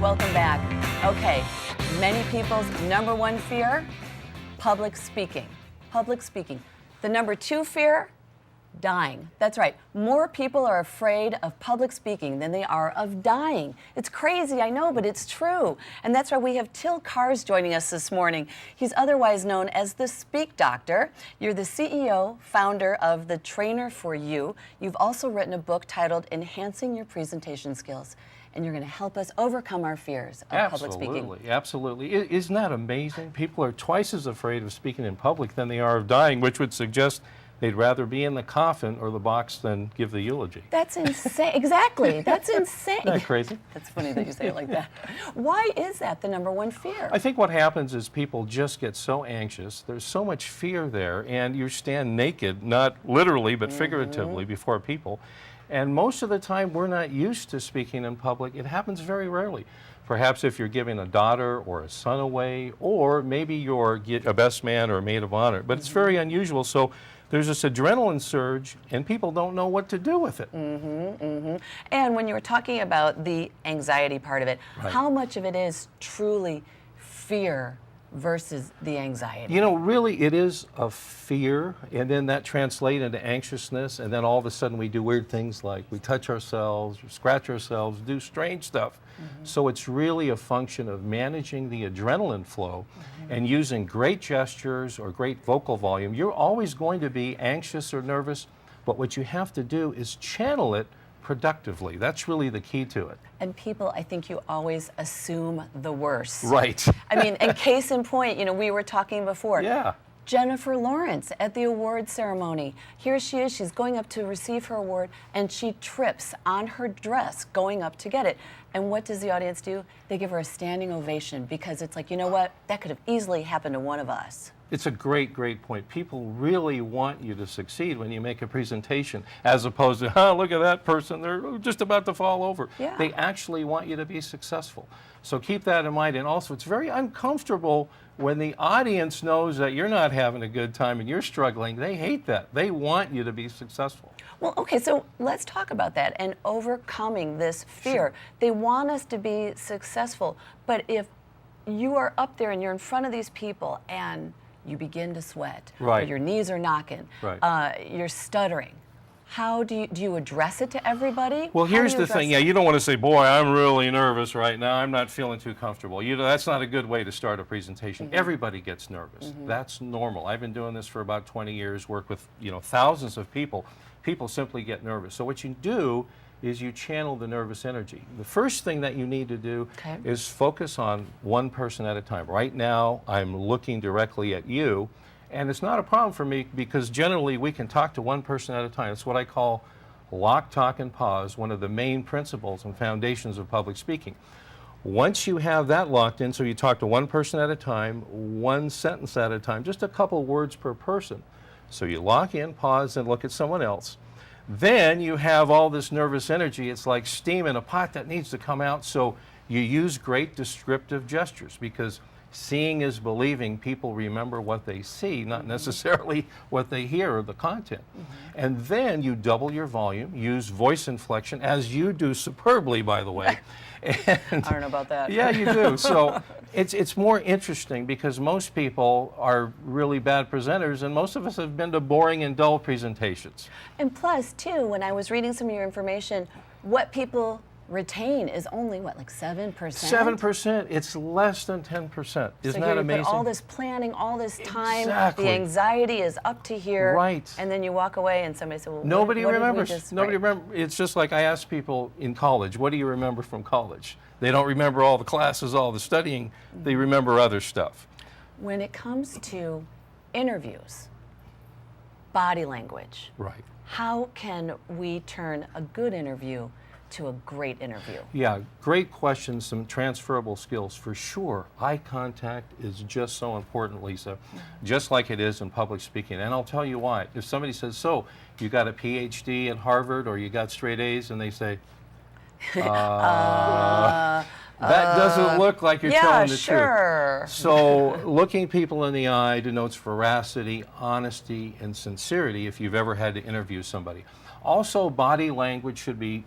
Welcome back. Okay, many people's number one fear, public speaking. Public speaking. The number two fear, dying. That's right. More people are afraid of public speaking than they are of dying. It's crazy, I know, but it's true. And that's why we have Kahrs joining us this morning. He's otherwise known as the Speak Doctor. You're the CEO, founder of The Trainer for You. You've also written a book titled Enhancing Your Presentation Skills. And you're going to help us overcome our fears of public speaking. Absolutely. Isn't that amazing? People are twice as afraid of speaking in public than they are of dying, which would suggest they'd rather be in the coffin or the box than give the eulogy. That's insane. Exactly. That's insane. Isn't that crazy? That's funny that you say it like that. Why is that the number one fear? I think what happens is people just get so anxious. There's so much fear there, and you stand naked, not literally, but figuratively, before people. And most of the time, we're not used to speaking in public. It happens very rarely. Perhaps if you're giving a daughter or a son away, or maybe you're a best man or a maid of honor, but it's very unusual. So there's this adrenaline surge, and people don't know what to do with it. And when you were talking about the anxiety part of it, how much of it is truly fear versus the anxiety? You know, really, it is a fear, and then that translates into anxiousness, and then all of a sudden we do weird things like we touch ourselves, or scratch ourselves, do strange stuff. So it's really a function of managing the adrenaline flow and using great gestures or great vocal volume. You're always going to be anxious or nervous, but what you have to do is channel it productively. That's really the key to it. And people, I think you always assume the worst. Right. I mean, and case in point, you know, we were talking before. Yeah. Jennifer Lawrence at the award ceremony. Here she is, she's going up to receive her award, and she trips on her dress going up to get it. And what does the audience do? They give her a standing ovation because it's like, you know what, that could have easily happened to one of us. It's a great point. People really want you to succeed when you make a presentation, as opposed to, oh, look at that person, they're just about to fall over. Yeah. They actually want you to be successful. So keep that in mind. And also, it's very uncomfortable when the audience knows that you're not having a good time and you're struggling. They hate that. They want you to be successful. Well, okay, so let's talk about that and overcoming this fear. Sure. They want us to be successful, but if you are up there and you're in front of these people and you begin to sweat, or your knees are knocking, you're stuttering, how do you address it to everybody? Well, here's the thing. Yeah, you don't want to say, boy, I'm really nervous right now. I'm not feeling too comfortable. You know, that's not a good way to start a presentation. Everybody gets nervous. That's normal. I've been doing this for about 20 years, work with, you know, thousands of people. People simply get nervous. So what you do is you channel the nervous energy. The first thing that you need to do is focus on one person at a time. Right now, I'm looking directly at you. And it's not a problem for me because generally we can talk to one person at a time. It's what I call lock, talk, and pause, one of the main principles and foundations of public speaking. Once you have that locked in, so you talk to one person at a time, one sentence at a time, just a couple words per person. So you lock in, pause, and look at someone else. Then you have all this nervous energy. It's like steam in a pot that needs to come out. So you use great descriptive gestures because seeing is believing. People remember what they see, not necessarily what they hear or the content. And then you double your volume, use voice inflection, as you do superbly, by the way. And I don't know about that. Yeah, you do. So it's more interesting because most people are really bad presenters, and most of us have been to boring and dull presentations. And plus, too, when I was reading some of your information, what people retain is only, what, like 7%? 7%. It's less than 10%. Isn't that amazing? So all this planning, all this time, Exactly. the anxiety is up to here. Right. And then you walk away and somebody says, well, Nobody what remembers. Nobody remembers. It's just like I ask people in college, what do you remember from college? They don't remember all the classes, all the studying. They remember other stuff. When it comes to interviews, body language, how can we turn a good interview to a great interview? Yeah, great questions, some transferable skills for sure. Eye contact is just so important, Lisa, just like it is in public speaking. And I'll tell you why. If somebody says, so, you got a PhD at Harvard or you got straight A's, and they say, that doesn't look like you're telling the truth. So looking people in the eye denotes veracity, honesty, and sincerity if you've ever had to interview somebody. Also, body language should be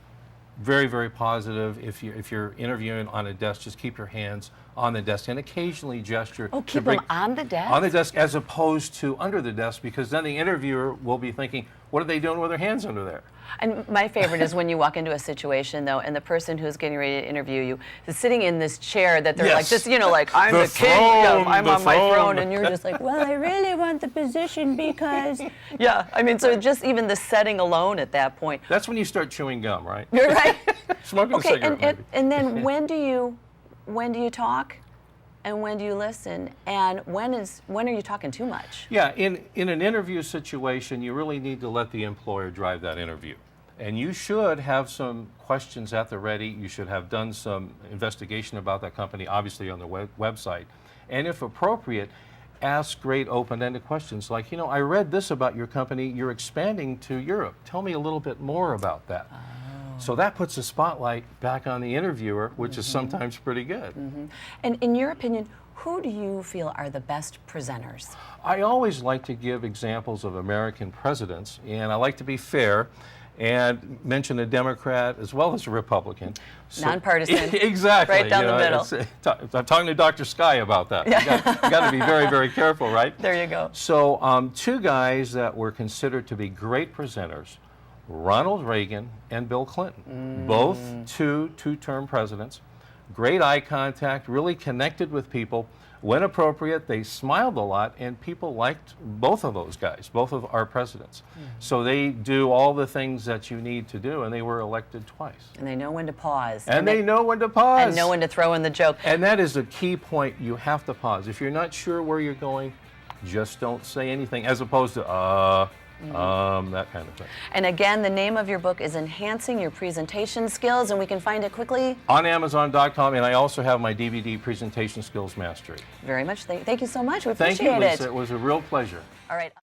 very, very positive. If you're interviewing on a desk, just keep your hands on the desk and occasionally gesture. Oh, keep them on the desk? On the desk as opposed to under the desk, because then the interviewer will be thinking, what are they doing with their hands under there? And my favorite is when you walk into a situation, though, and the person who's getting ready to interview you is sitting in this chair that they're like, just, you know, like, I'm the king, I'm on my throne, and you're just like, well, I really want the position because, yeah, I mean, so just even the setting alone at that point. That's when you start chewing gum, right? You're right. Smoking a cigarette, maybe. And then when do you talk? And when do you listen? And when are you talking too much? Yeah, in an interview situation, you really need to let the employer drive that interview. And you should have some questions at the ready. You should have done some investigation about that company, obviously on the website. And if appropriate, ask great open-ended questions like, you know, I read this about your company. You're expanding to Europe. Tell me a little bit more about that. So that puts a spotlight back on the interviewer, which is sometimes pretty good. And in your opinion, who do you feel are the best presenters? I always like to give examples of American presidents, and I like to be fair and mention a Democrat as well as a Republican. So, nonpartisan. Exactly. Right down the middle. I'm talking to Dr. Sky about that. You got to be very, very careful, right? There you go. So two guys that were considered to be great presenters, Ronald Reagan and Bill Clinton, both two-term presidents. Great eye contact, really connected with people. When appropriate, they smiled a lot, and people liked both of those guys, both of our presidents. So they do all the things that you need to do, and they were elected twice. And they know when to pause. And they know when to pause. And know when to throw in the joke. And that is a key point. You have to pause. If you're not sure where you're going, just don't say anything, as opposed to, that kind of thing. And again, the name of your book is Enhancing Your Presentation Skills, and we can find it quickly on Amazon.com, and I also have my DVD, Presentation Skills Mastery. Very much. Thank you so much. We appreciate it. Thank you, Lisa. it. It was a real pleasure. All right.